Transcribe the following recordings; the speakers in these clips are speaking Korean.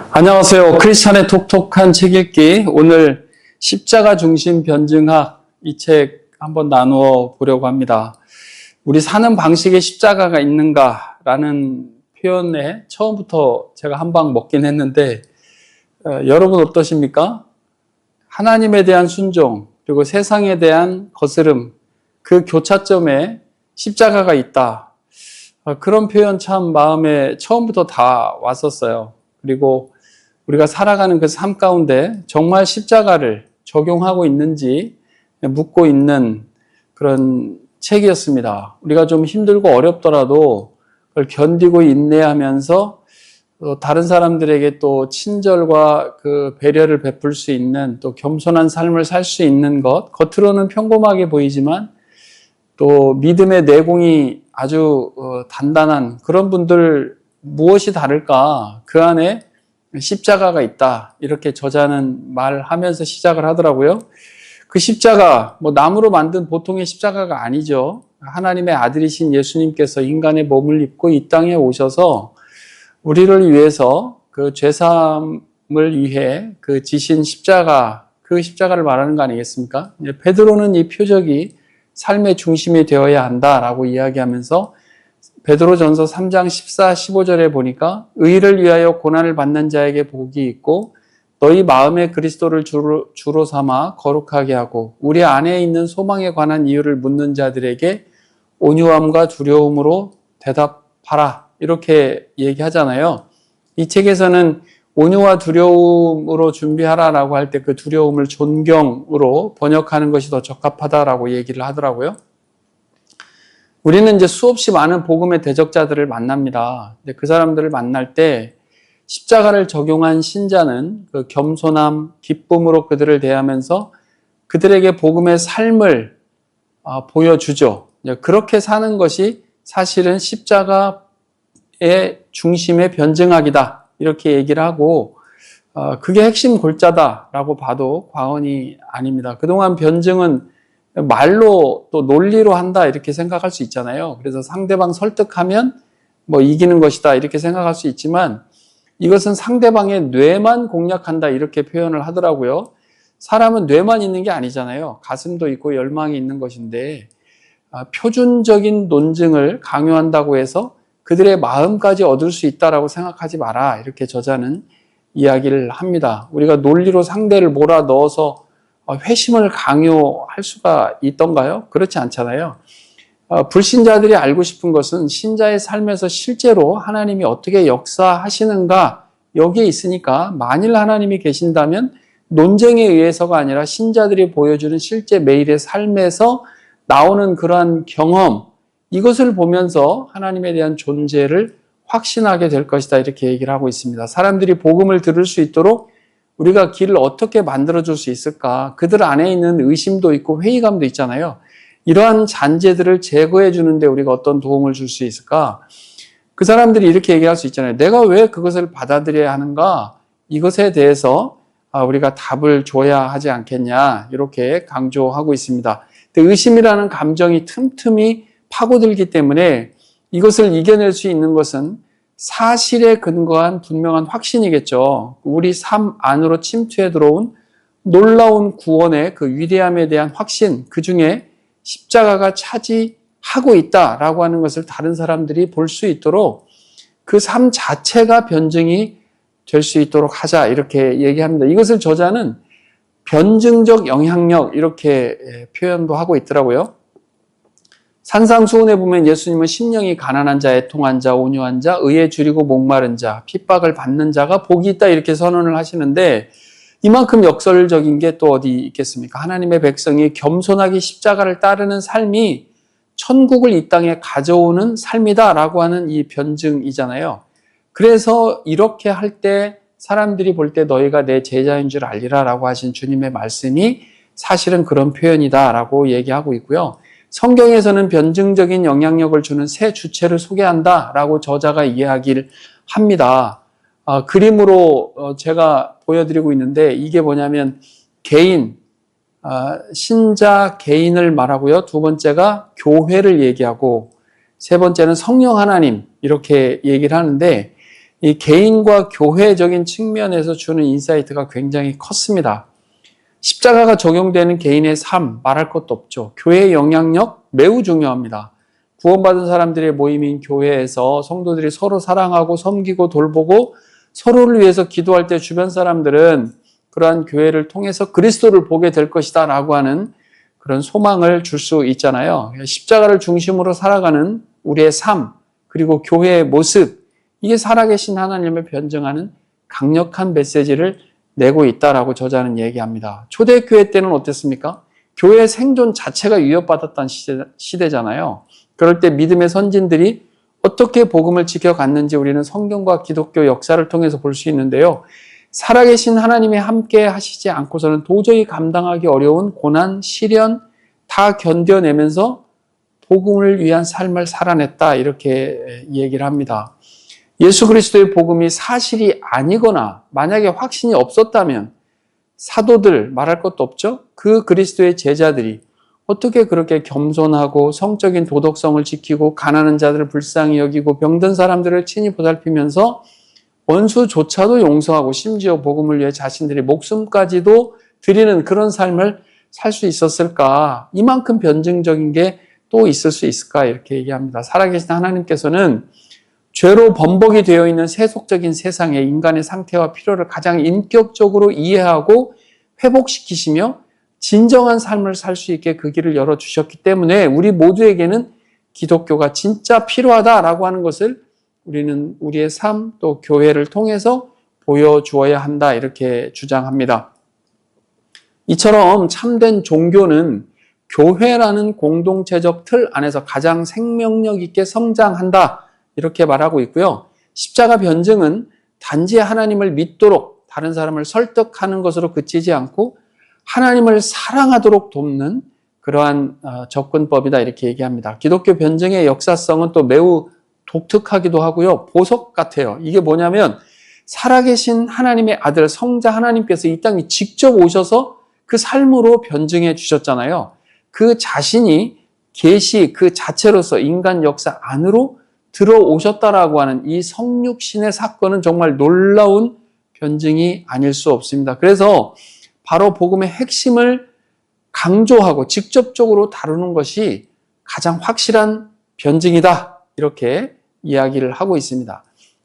안녕하세요. 크리스찬의 톡톡한 책 읽기. 오늘 십자가 중심 변증학 이 책 한번 나누어 보려고 합니다. 우리 사는 방식에 십자가가 있는가라는 표현에 처음부터 제가 한 방 먹긴 했는데 여러분 어떠십니까? 하나님에 대한 순종 그리고 세상에 대한 거스름 그 교차점에 십자가가 있다. 그런 표현 참 마음에 처음부터 다 왔었어요. 그리고 우리가 살아가는 그 삶 가운데 정말 십자가를 적용하고 있는지 묻고 있는 그런 책이었습니다. 우리가 좀 힘들고 어렵더라도 그걸 견디고 인내하면서 다른 사람들에게 또 친절과 그 배려를 베풀 수 있는 또 겸손한 삶을 살 수 있는 것, 겉으로는 평범하게 보이지만 또 믿음의 내공이 아주 단단한 그런 분들 무엇이 다를까? 그 안에 십자가가 있다. 이렇게 저자는 말하면서 시작을 하더라고요. 그 십자가, 나무로 만든 보통의 십자가가 아니죠. 하나님의 아들이신 예수님께서 인간의 몸을 입고 이 땅에 오셔서 우리를 위해서 그 죄사함을 위해 그 지신 십자가, 그 십자가를 말하는 거 아니겠습니까? 베드로는 이 표적이 삶의 중심이 되어야 한다라고 이야기하면서 베드로전서 3장 14, 15절에 보니까 의를 위하여 고난을 받는 자에게 복이 있고 너희 마음에 그리스도를 주로 삼아 거룩하게 하고 우리 안에 있는 소망에 관한 이유를 묻는 자들에게 온유함과 두려움으로 대답하라 이렇게 얘기하잖아요. 이 책에서는 온유와 두려움으로 준비하라라고 할 때 그 두려움을 존경으로 번역하는 것이 더 적합하다라고 얘기를 하더라고요. 우리는 이제 수없이 많은 복음의 대적자들을 만납니다. 그 사람들을 만날 때 십자가를 적용한 신자는 그 겸손함, 기쁨으로 그들을 대하면서 그들에게 복음의 삶을 보여주죠. 그렇게 사는 것이 사실은 십자가의 중심의 변증학이다. 이렇게 얘기를 하고 그게 핵심 골자다라고 봐도 과언이 아닙니다. 그동안 변증은 말로 또 논리로 한다 이렇게 생각할 수 있잖아요. 그래서 상대방 설득하면 이기는 것이다 이렇게 생각할 수 있지만 이것은 상대방의 뇌만 공략한다 이렇게 표현을 하더라고요. 사람은 뇌만 있는 게 아니잖아요. 가슴도 있고 열망이 있는 것인데 표준적인 논증을 강요한다고 해서 그들의 마음까지 얻을 수 있다라고 생각하지 마라 이렇게 저자는 이야기를 합니다. 우리가 논리로 상대를 몰아넣어서 회심을 강요할 수가 있던가요? 그렇지 않잖아요. 불신자들이 알고 싶은 것은 신자의 삶에서 실제로 하나님이 어떻게 역사하시는가 여기에 있으니까 만일 하나님이 계신다면 논쟁에 의해서가 아니라 신자들이 보여주는 실제 매일의 삶에서 나오는 그러한 경험 이것을 보면서 하나님에 대한 존재를 확신하게 될 것이다 이렇게 얘기를 하고 있습니다. 사람들이 복음을 들을 수 있도록 우리가 길을 어떻게 만들어줄 수 있을까? 그들 안에 있는 의심도 있고 회의감도 있잖아요. 이러한 잔재들을 제거해 주는데 우리가 어떤 도움을 줄 수 있을까? 그 사람들이 이렇게 얘기할 수 있잖아요. 내가 왜 그것을 받아들여야 하는가? 이것에 대해서 우리가 답을 줘야 하지 않겠냐? 이렇게 강조하고 있습니다. 근데 의심이라는 감정이 틈틈이 파고들기 때문에 이것을 이겨낼 수 있는 것은 사실에 근거한 분명한 확신이겠죠. 우리 삶 안으로 침투해 들어온 놀라운 구원의 그 위대함에 대한 확신, 그 중에 십자가가 차지하고 있다라고 하는 것을 다른 사람들이 볼 수 있도록 그 삶 자체가 변증이 될 수 있도록 하자 이렇게 얘기합니다. 이것을 저자는 변증적 영향력 이렇게 표현도 하고 있더라고요. 산상수훈에 보면 예수님은 심령이 가난한 자, 애통한 자, 온유한 자, 의에 줄이고 목마른 자, 핍박을 받는 자가 복이 있다 이렇게 선언을 하시는데 이만큼 역설적인 게 또 어디 있겠습니까? 하나님의 백성이 겸손하게 십자가를 따르는 삶이 천국을 이 땅에 가져오는 삶이다라고 하는 이 변증이잖아요. 그래서 이렇게 할 때 사람들이 볼 때 너희가 내 제자인 줄 알리라라고 하신 주님의 말씀이 사실은 그런 표현이다라고 얘기하고 있고요. 성경에서는 변증적인 영향력을 주는 새 주체를 소개한다라고 저자가 이야기를 합니다. 그림으로 제가 보여드리고 있는데 이게 뭐냐면 개인, 신자 개인을 말하고요. 두 번째가 교회를 얘기하고 세 번째는 성령 하나님 이렇게 얘기를 하는데 이 개인과 교회적인 측면에서 주는 인사이트가 굉장히 컸습니다. 십자가가 적용되는 개인의 삶, 말할 것도 없죠. 교회의 영향력 매우 중요합니다. 구원받은 사람들의 모임인 교회에서 성도들이 서로 사랑하고 섬기고 돌보고 서로를 위해서 기도할 때 주변 사람들은 그러한 교회를 통해서 그리스도를 보게 될 것이다 라고 하는 그런 소망을 줄 수 있잖아요. 십자가를 중심으로 살아가는 우리의 삶, 그리고 교회의 모습, 이게 살아계신 하나님을 변증하는 강력한 메시지를 내고 있다라고 저자는 얘기합니다. 초대교회 때는 어땠습니까? 교회의 생존 자체가 위협받았던 시대잖아요. 그럴 때 믿음의 선진들이 어떻게 복음을 지켜갔는지 우리는 성경과 기독교 역사를 통해서 볼 수 있는데요. 살아계신 하나님이 함께 하시지 않고서는 도저히 감당하기 어려운 고난, 시련 다 견뎌내면서 복음을 위한 삶을 살아냈다, 이렇게 얘기를 합니다. 예수 그리스도의 복음이 사실이 아니거나 만약에 확신이 없었다면 사도들, 말할 것도 없죠? 그 그리스도의 제자들이 어떻게 그렇게 겸손하고 성적인 도덕성을 지키고 가난한 자들을 불쌍히 여기고 병든 사람들을 친히 보살피면서 원수조차도 용서하고 심지어 복음을 위해 자신들의 목숨까지도 드리는 그런 삶을 살 수 있었을까? 이만큼 변증적인 게 또 있을 수 있을까? 이렇게 얘기합니다. 살아계신 하나님께서는 죄로 범벅이 되어 있는 세속적인 세상에 인간의 상태와 필요를 가장 인격적으로 이해하고 회복시키시며 진정한 삶을 살 수 있게 그 길을 열어주셨기 때문에 우리 모두에게는 기독교가 진짜 필요하다라고 하는 것을 우리는 우리의 삶 또 교회를 통해서 보여주어야 한다, 이렇게 주장합니다. 이처럼 참된 종교는 교회라는 공동체적 틀 안에서 가장 생명력 있게 성장한다, 이렇게 말하고 있고요. 십자가 변증은 단지 하나님을 믿도록 다른 사람을 설득하는 것으로 그치지 않고 하나님을 사랑하도록 돕는 그러한 접근법이다, 이렇게 얘기합니다. 기독교 변증의 역사성은 또 매우 독특하기도 하고요. 보석 같아요. 이게 뭐냐면 살아계신 하나님의 아들 성자 하나님께서 이 땅에 직접 오셔서 그 삶으로 변증해 주셨잖아요. 그 자신이 계시 그 자체로서 인간 역사 안으로 들어오셨다라고 하는 이 성육신의 사건은 정말 놀라운 변증이 아닐 수 없습니다. 그래서 바로 복음의 핵심을 강조하고 직접적으로 다루는 것이 가장 확실한 변증이다, 이렇게 이야기를 하고 있습니다.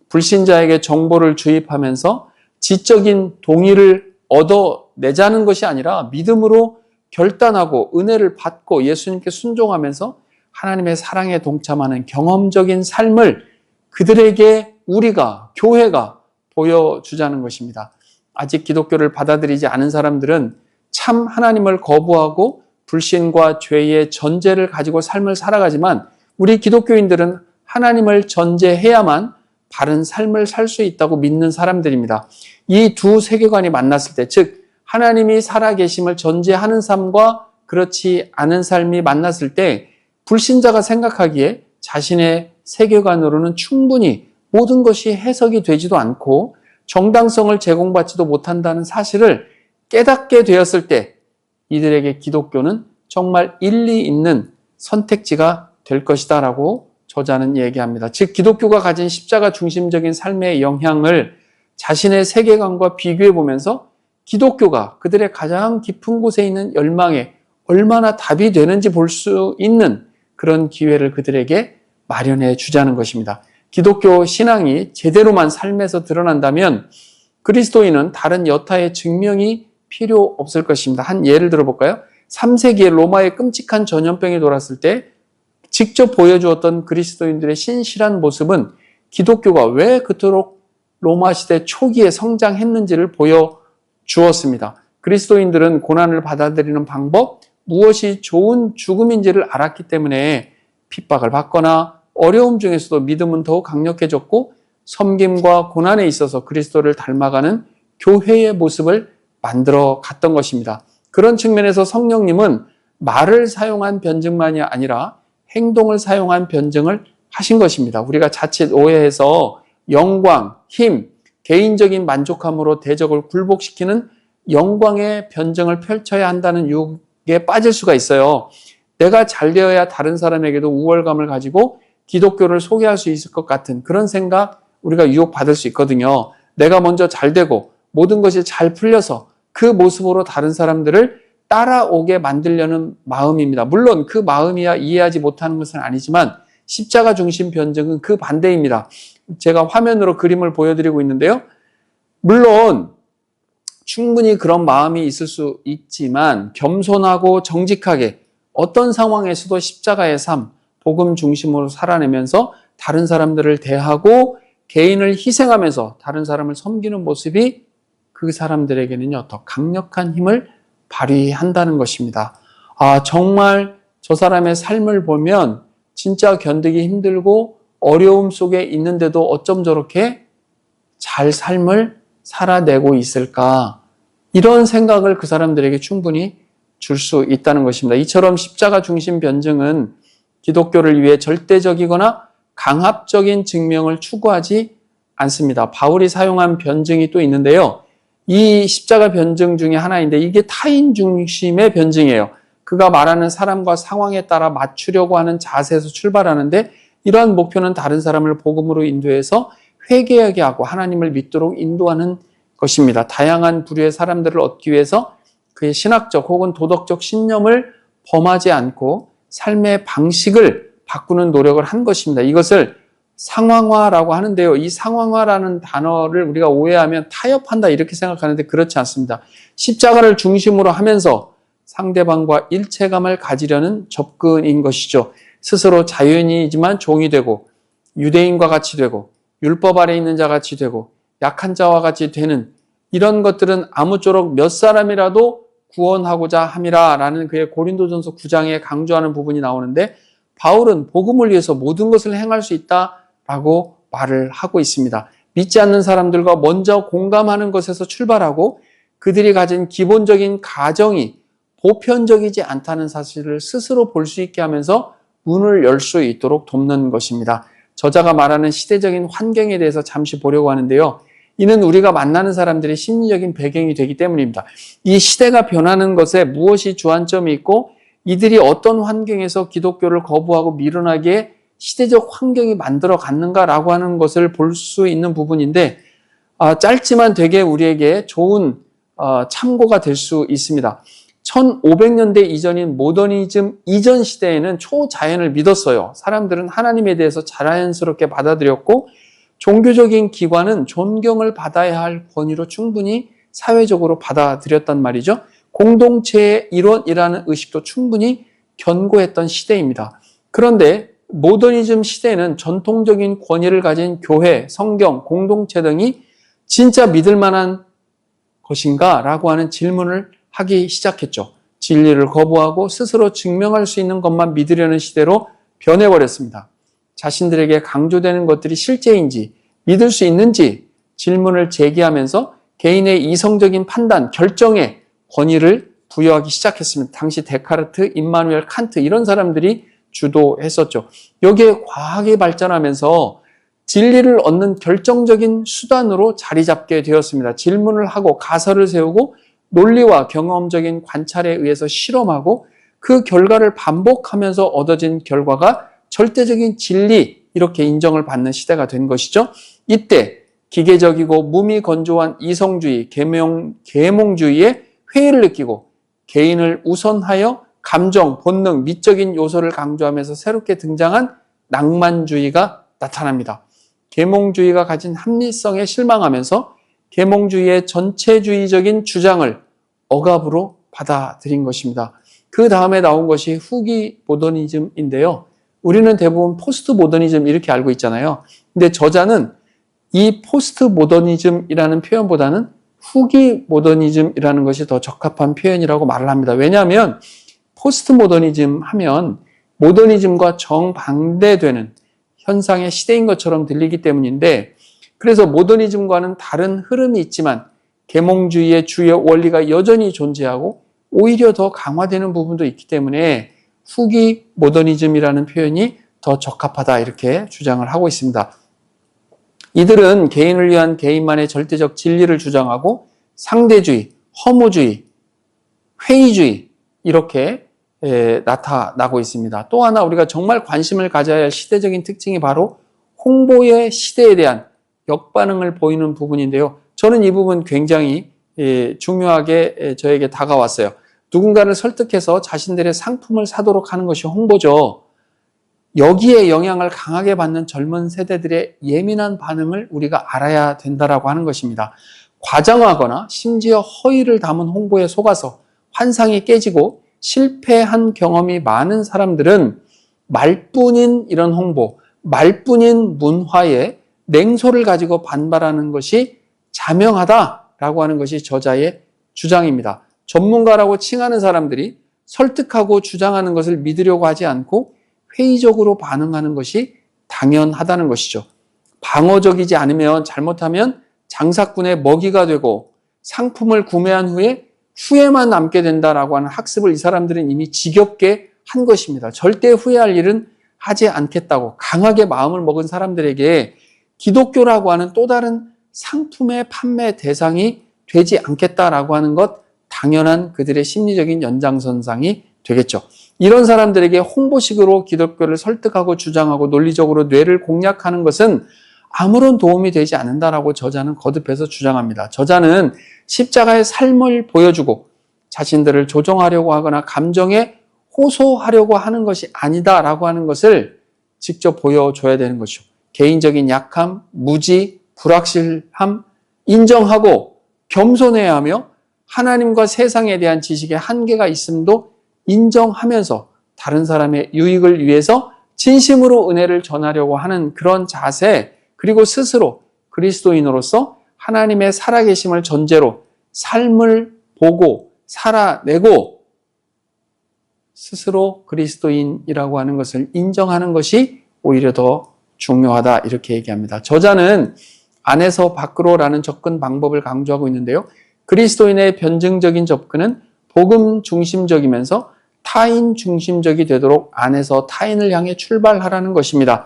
불신자에게 정보를 주입하면서 지적인 동의를 얻어내자는 것이 아니라 믿음으로 결단하고 은혜를 받고 예수님께 순종하면서 하나님의 사랑에 동참하는 경험적인 삶을 그들에게 우리가, 교회가 보여주자는 것입니다. 아직 기독교를 받아들이지 않은 사람들은 참 하나님을 거부하고 불신과 죄의 전제를 가지고 삶을 살아가지만 우리 기독교인들은 하나님을 전제해야만 바른 삶을 살 수 있다고 믿는 사람들입니다. 이 두 세계관이 만났을 때, 즉 하나님이 살아계심을 전제하는 삶과 그렇지 않은 삶이 만났을 때 불신자가 생각하기에 자신의 세계관으로는 충분히 모든 것이 해석이 되지도 않고 정당성을 제공받지도 못한다는 사실을 깨닫게 되었을 때 이들에게 기독교는 정말 일리 있는 선택지가 될 것이다 라고 저자는 얘기합니다. 즉 기독교가 가진 십자가 중심적인 삶의 영향을 자신의 세계관과 비교해 보면서 기독교가 그들의 가장 깊은 곳에 있는 열망에 얼마나 답이 되는지 볼 수 있는 그런 기회를 그들에게 마련해 주자는 것입니다. 기독교 신앙이 제대로만 삶에서 드러난다면 그리스도인은 다른 여타의 증명이 필요 없을 것입니다. 한 예를 들어볼까요? 3세기에 로마의 끔찍한 전염병이 돌았을 때 직접 보여주었던 그리스도인들의 신실한 모습은 기독교가 왜 그토록 로마 시대 초기에 성장했는지를 보여주었습니다. 그리스도인들은 고난을 받아들이는 방법, 무엇이 좋은 죽음인지를 알았기 때문에 핍박을 받거나 어려움 중에서도 믿음은 더욱 강력해졌고 섬김과 고난에 있어서 그리스도를 닮아가는 교회의 모습을 만들어 갔던 것입니다. 그런 측면에서 성령님은 말을 사용한 변증만이 아니라 행동을 사용한 변증을 하신 것입니다. 우리가 자칫 오해해서 영광, 힘, 개인적인 만족함으로 대적을 굴복시키는 영광의 변증을 펼쳐야 한다는 유혹에 빠질 수가 있어요. 내가 잘 되어야 다른 사람에게도 우월감을 가지고 기독교를 소개할 수 있을 것 같은 그런 생각 우리가 유혹받을 수 있거든요. 내가 먼저 잘 되고 모든 것이 잘 풀려서 그 모습으로 다른 사람들을 따라오게 만들려는 마음입니다. 물론 그 마음이야 이해하지 못하는 것은 아니지만 십자가 중심 변증은 그 반대입니다. 제가 화면으로 그림을 보여드리고 있는데요. 물론 충분히 그런 마음이 있을 수 있지만 겸손하고 정직하게 어떤 상황에서도 십자가의 삶, 복음 중심으로 살아내면서 다른 사람들을 대하고 개인을 희생하면서 다른 사람을 섬기는 모습이 그 사람들에게는요, 더 강력한 힘을 발휘한다는 것입니다. 정말 저 사람의 삶을 보면 진짜 견디기 힘들고 어려움 속에 있는데도 어쩜 저렇게 잘 삶을 살아내고 있을까? 이런 생각을 그 사람들에게 충분히 줄 수 있다는 것입니다. 이처럼 십자가 중심 변증은 기독교를 위해 절대적이거나 강압적인 증명을 추구하지 않습니다. 바울이 사용한 변증이 또 있는데요. 이 십자가 변증 중에 하나인데 이게 타인 중심의 변증이에요. 그가 말하는 사람과 상황에 따라 맞추려고 하는 자세에서 출발하는데 이러한 목표는 다른 사람을 복음으로 인도해서 회개하게 하고 하나님을 믿도록 인도하는 것입니다. 다양한 부류의 사람들을 얻기 위해서 그의 신학적 혹은 도덕적 신념을 범하지 않고 삶의 방식을 바꾸는 노력을 한 것입니다. 이것을 상황화라고 하는데요. 이 상황화라는 단어를 우리가 오해하면 타협한다 이렇게 생각하는데 그렇지 않습니다. 십자가를 중심으로 하면서 상대방과 일체감을 가지려는 접근인 것이죠. 스스로 자유인이지만 종이 되고 유대인과 같이 되고 율법 아래 있는 자 같이 되고 약한 자와 같이 되는 이런 것들은 아무쪼록 몇 사람이라도 구원하고자 함이라 라는 그의 고린도전서 9장에 강조하는 부분이 나오는데 바울은 복음을 위해서 모든 것을 행할 수 있다라고 말을 하고 있습니다. 믿지 않는 사람들과 먼저 공감하는 것에서 출발하고 그들이 가진 기본적인 가정이 보편적이지 않다는 사실을 스스로 볼 수 있게 하면서 문을 열 수 있도록 돕는 것입니다. 저자가 말하는 시대적인 환경에 대해서 잠시 보려고 하는데요. 이는 우리가 만나는 사람들의 심리적인 배경이 되기 때문입니다. 이 시대가 변하는 것에 무엇이 주안점이 있고 이들이 어떤 환경에서 기독교를 거부하고 밀어나기에 시대적 환경이 만들어 갔는가라고 하는 것을 볼 수 있는 부분인데 짧지만 되게 우리에게 좋은 참고가 될 수 있습니다. 1500년대 이전인 모더니즘 이전 시대에는 초자연을 믿었어요. 사람들은 하나님에 대해서 자연스럽게 받아들였고 종교적인 기관은 존경을 받아야 할 권위로 충분히 사회적으로 받아들였단 말이죠. 공동체의 일원이라는 의식도 충분히 견고했던 시대입니다. 그런데 모더니즘 시대에는 전통적인 권위를 가진 교회, 성경, 공동체 등이 진짜 믿을 만한 것인가? 라고 하는 질문을 하기 시작했죠. 진리를 거부하고 스스로 증명할 수 있는 것만 믿으려는 시대로 변해버렸습니다. 자신들에게 강조되는 것들이 실제인지 믿을 수 있는지 질문을 제기하면서 개인의 이성적인 판단, 결정에 권위를 부여하기 시작했습니다. 당시 데카르트, 임마누엘 칸트 이런 사람들이 주도했었죠. 여기에 과학이 발전하면서 진리를 얻는 결정적인 수단으로 자리 잡게 되었습니다. 질문을 하고 가설을 세우고 논리와 경험적인 관찰에 의해서 실험하고 그 결과를 반복하면서 얻어진 결과가 절대적인 진리 이렇게 인정을 받는 시대가 된 것이죠. 이때 기계적이고 무미건조한 이성주의, 계몽주의에 회의를 느끼고 개인을 우선하여 감정, 본능, 미적인 요소를 강조하면서 새롭게 등장한 낭만주의가 나타납니다. 계몽주의가 가진 합리성에 실망하면서 계몽주의의 전체주의적인 주장을 억압으로 받아들인 것입니다. 그 다음에 나온 것이 후기 모더니즘인데요. 우리는 대부분 포스트 모더니즘 이렇게 알고 있잖아요. 근데 저자는 이 포스트 모더니즘이라는 표현보다는 후기 모더니즘이라는 것이 더 적합한 표현이라고 말을 합니다. 왜냐하면 포스트 모더니즘 하면 모더니즘과 정반대되는 현상의 시대인 것처럼 들리기 때문인데 그래서 모더니즘과는 다른 흐름이 있지만 계몽주의의 주요 원리가 여전히 존재하고 오히려 더 강화되는 부분도 있기 때문에 후기 모더니즘이라는 표현이 더 적합하다 이렇게 주장을 하고 있습니다. 이들은 개인을 위한 개인만의 절대적 진리를 주장하고 상대주의, 허무주의, 회의주의 이렇게 나타나고 있습니다. 또 하나 우리가 정말 관심을 가져야 할 시대적인 특징이 바로 홍보의 시대에 대한 역반응을 보이는 부분인데요. 저는 이 부분 굉장히 중요하게 저에게 다가왔어요. 누군가를 설득해서 자신들의 상품을 사도록 하는 것이 홍보죠. 여기에 영향을 강하게 받는 젊은 세대들의 예민한 반응을 우리가 알아야 된다라고 하는 것입니다. 과장하거나 심지어 허위를 담은 홍보에 속아서 환상이 깨지고 실패한 경험이 많은 사람들은 말뿐인 이런 홍보, 말뿐인 문화에 냉소를 가지고 반발하는 것이 자명하다라고 하는 것이 저자의 주장입니다. 전문가라고 칭하는 사람들이 설득하고 주장하는 것을 믿으려고 하지 않고 회의적으로 반응하는 것이 당연하다는 것이죠. 방어적이지 않으면 잘못하면 장사꾼의 먹이가 되고 상품을 구매한 후에 후회만 남게 된다라고 하는 학습을 이 사람들은 이미 지겹게 한 것입니다. 절대 후회할 일은 하지 않겠다고 강하게 마음을 먹은 사람들에게 기독교라고 하는 또 다른 상품의 판매 대상이 되지 않겠다라고 하는 것, 당연한 그들의 심리적인 연장선상이 되겠죠. 이런 사람들에게 홍보식으로 기독교를 설득하고 주장하고 논리적으로 뇌를 공략하는 것은 아무런 도움이 되지 않는다라고 저자는 거듭해서 주장합니다. 저자는 십자가의 삶을 보여주고 자신들을 조종하려고 하거나 감정에 호소하려고 하는 것이 아니다라고 하는 것을 직접 보여줘야 되는 것이죠. 개인적인 약함, 무지, 불확실함 인정하고 겸손해야 하며 하나님과 세상에 대한 지식에 한계가 있음도 인정하면서 다른 사람의 유익을 위해서 진심으로 은혜를 전하려고 하는 그런 자세, 그리고 스스로 그리스도인으로서 하나님의 살아계심을 전제로 삶을 보고 살아내고 스스로 그리스도인이라고 하는 것을 인정하는 것이 오히려 더 중요하다, 이렇게 얘기합니다. 저자는 안에서 밖으로라는 접근 방법을 강조하고 있는데요. 그리스도인의 변증적인 접근은 복음 중심적이면서 타인 중심적이 되도록 안에서 타인을 향해 출발하라는 것입니다.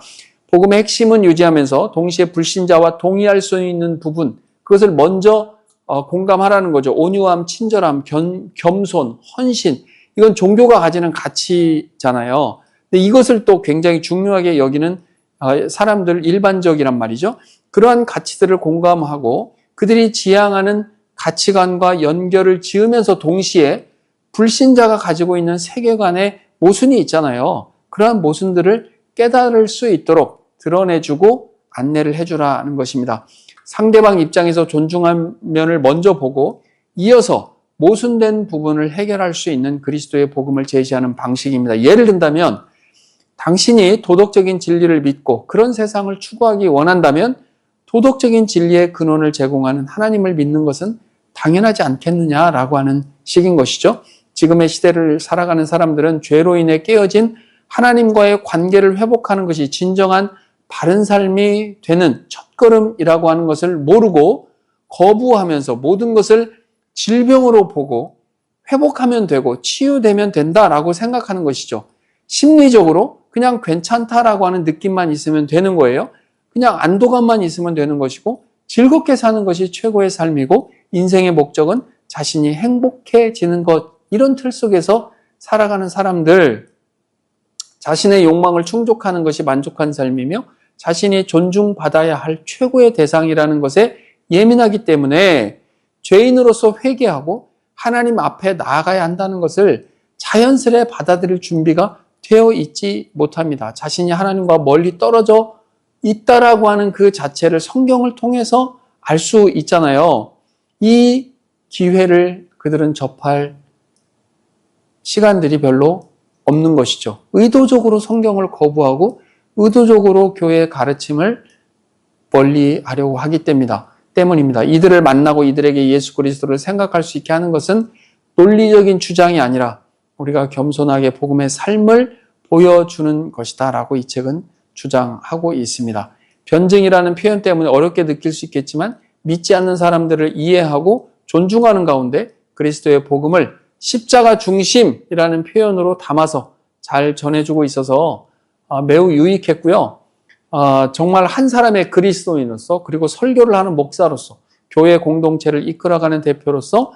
복음의 핵심은 유지하면서 동시에 불신자와 동의할 수 있는 부분, 그것을 먼저 공감하라는 거죠. 온유함, 친절함, 겸손, 헌신, 이건 종교가 가지는 가치잖아요. 근데 이것을 또 굉장히 중요하게 여기는 사람들, 일반적이란 말이죠. 그러한 가치들을 공감하고 그들이 지향하는 가치관과 연결을 지으면서 동시에 불신자가 가지고 있는 세계관의 모순이 있잖아요. 그러한 모순들을 깨달을 수 있도록 드러내주고 안내를 해주라는 것입니다. 상대방 입장에서 존중한 면을 먼저 보고 이어서 모순된 부분을 해결할 수 있는 그리스도의 복음을 제시하는 방식입니다. 예를 든다면 당신이 도덕적인 진리를 믿고 그런 세상을 추구하기 원한다면 도덕적인 진리의 근원을 제공하는 하나님을 믿는 것은 당연하지 않겠느냐라고 하는 식인 것이죠. 지금의 시대를 살아가는 사람들은 죄로 인해 깨어진 하나님과의 관계를 회복하는 것이 진정한 바른 삶이 되는 첫걸음이라고 하는 것을 모르고 거부하면서 모든 것을 질병으로 보고 회복하면 되고 치유되면 된다라고 생각하는 것이죠. 심리적으로 그냥 괜찮다라고 하는 느낌만 있으면 되는 거예요. 그냥 안도감만 있으면 되는 것이고 즐겁게 사는 것이 최고의 삶이고 인생의 목적은 자신이 행복해지는 것, 이런 틀 속에서 살아가는 사람들, 자신의 욕망을 충족하는 것이 만족한 삶이며 자신이 존중받아야 할 최고의 대상이라는 것에 예민하기 때문에 죄인으로서 회개하고 하나님 앞에 나아가야 한다는 것을 자연스레 받아들일 준비가 되어 있지 못합니다. 자신이 하나님과 멀리 떨어져 있다라고 하는 그 자체를 성경을 통해서 알 수 있잖아요. 이 기회를 그들은 접할 시간들이 별로 없는 것이죠. 의도적으로 성경을 거부하고 의도적으로 교회의 가르침을 멀리 하려고 하기 때문입니다. 이들을 만나고 이들에게 예수 그리스도를 생각할 수 있게 하는 것은 논리적인 주장이 아니라 우리가 겸손하게 복음의 삶을 보여주는 것이다 라고 이 책은 주장하고 있습니다. 변증이라는 표현 때문에 어렵게 느낄 수 있겠지만 믿지 않는 사람들을 이해하고 존중하는 가운데 그리스도의 복음을 십자가 중심이라는 표현으로 담아서 잘 전해주고 있어서 매우 유익했고요. 정말 한 사람의 그리스도인으로서, 그리고 설교를 하는 목사로서, 교회 공동체를 이끌어가는 대표로서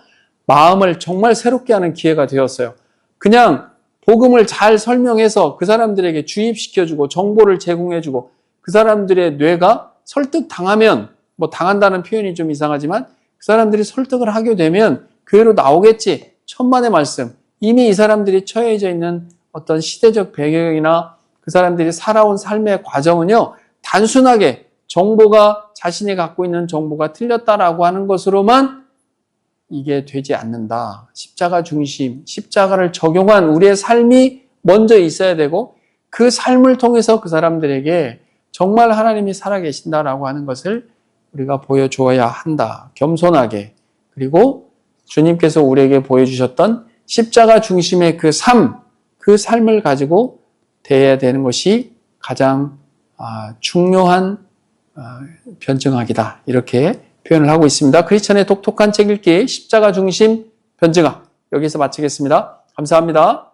마음을 정말 새롭게 하는 기회가 되었어요. 그냥 복음을 잘 설명해서 그 사람들에게 주입시켜주고 정보를 제공해주고 그 사람들의 뇌가 설득 당하면, 뭐 당한다는 표현이 좀 이상하지만 그 사람들이 설득을 하게 되면 교회로 나오겠지. 천만의 말씀. 이미 이 사람들이 처해져 있는 어떤 시대적 배경이나 그 사람들이 살아온 삶의 과정은요, 단순하게 정보가 자신이 갖고 있는 정보가 틀렸다라고 하는 것으로만 이게 되지 않는다. 십자가 중심, 십자가를 적용한 우리의 삶이 먼저 있어야 되고 그 삶을 통해서 그 사람들에게 정말 하나님이 살아계신다라고 하는 것을 우리가 보여주어야 한다. 겸손하게. 그리고 주님께서 우리에게 보여주셨던 십자가 중심의 그 삶을 가지고 대해야 되는 것이 가장 중요한 변증학이다. 이렇게 표현을 하고 있습니다. 크리스천의 독특한 책 읽기 십자가 중심 변증학 여기서 마치겠습니다. 감사합니다.